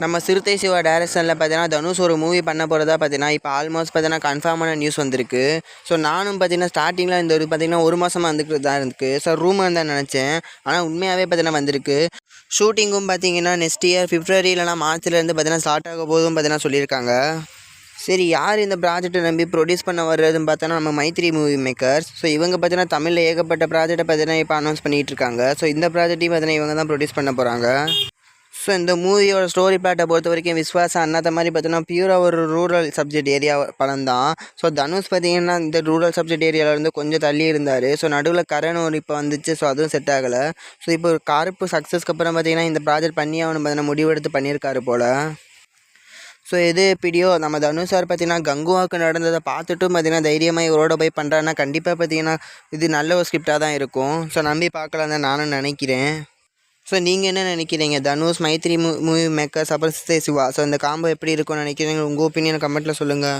நம்ம சிறுத்தை சிவா டைரக்ஷனில் பார்த்தீங்கன்னா தனுஷ் ஒரு மூவி பண்ண போகிறதா பார்த்தீங்கன்னா இப்போ ஆல்மோஸ்ட் பார்த்தீங்கன்னா கன்ஃபார்மான நியூஸ் வந்திருக்கு. ஸோ நானும் பார்த்தீங்கன்னா ஸ்டார்டிங்கில் இந்த ஒரு பார்த்தீங்கன்னா ஒரு மாதமாக வந்துட்டு தான் இருக்குது. ஸோ ரூமர் தான் நினச்சேன். ஆனால் உண்மையாகவே பார்த்தீங்கன்னா வந்திருக்கு. ஷூட்டிங்கும் பார்த்தீங்கன்னா நெக்ஸ்ட் இயர் பிப்ரவரி இல்லைனா மார்ச்லேருந்து பார்த்தீங்கன்னா ஸ்டார்ட் ஆக போதும் பார்த்தீங்கன்னா சொல்லியிருக்காங்க. சரி, யார் இந்த ப்ராஜெக்ட்டை நம்பி ப்ரொடியூஸ் பண்ண வர்றதுன்னு பார்த்தோன்னா நம்ம மைத்ரி மூவி மேக்கர்ஸ். ஸோ இவங்க பார்த்தீங்கன்னா தமிழில் ஏகப்பட்ட ப்ராஜெக்ட்டை பார்த்தீங்கன்னா இப்போ அனௌன்ஸ் பண்ணிகிட்டு இருக்காங்க. ஸோ இந்த ப்ராஜெக்டையும் பார்த்தீங்கன்னா இவங்க தான் ப்ரொடியூஸ் பண்ண போகிறாங்க. ஸோ இந்த மூவியோட ஸ்டோரி பிளாட்டை பொறுத்த வரைக்கும் விஸ்வாசம் அண்ணாத்த மாதிரி பார்த்தீங்கன்னா பியூராக ஒரு ரூரல் சப்ஜெக்ட் ஏரியா படம் தான். ஸோ தனுஷ் பார்த்தீங்கன்னா இந்த ரூரல் சப்ஜெக்ட் ஏரியாவிலேருந்து கொஞ்சம் தள்ளி இருந்தார். ஸோ நடுவில் கரண் ஒரு இப்போ வந்துச்சு. ஸோ அதுவும் செட் ஆகலை. ஸோ இப்போ ஒரு கருப்பு சக்ஸஸ்க்கு அப்புறம் பார்த்தீங்கன்னா இந்த ப்ராஜெக்ட் பண்ணி அவனு பார்த்தீங்கன்னா முடிவெடுத்து பண்ணியிருக்காரு போல். ஸோ எது எப்படியோ நம்ம தனுஷ் சார் பார்த்தீங்கன்னா கங்குவாவுக்கு நடந்ததை பார்த்துட்டும் பார்த்தீங்கன்னா தைரியமாக இவரோட போய் பண்ணுறாருன்னா கண்டிப்பாக பார்த்தீங்கன்னா இது நல்ல ஒரு ஸ்கிரிப்டாக தான் இருக்கும். ஸோ நம்பி பார்க்கலாம் தான் நானும் நினைக்கிறேன். ஸோ நீங்கள் என்ன நினைக்கிறீங்க? தனுஷ், மைத்ரி மூவி மேக்கர்ஸ், அப்புறம் சிறுத்தை சிவா. ஸோ இந்த காம்போ எப்படி இருக்கும்னு நினைக்கிறீங்க? உங்கள் ஒப்பீனியன் கமெண்ட்டில் சொல்லுங்கள்.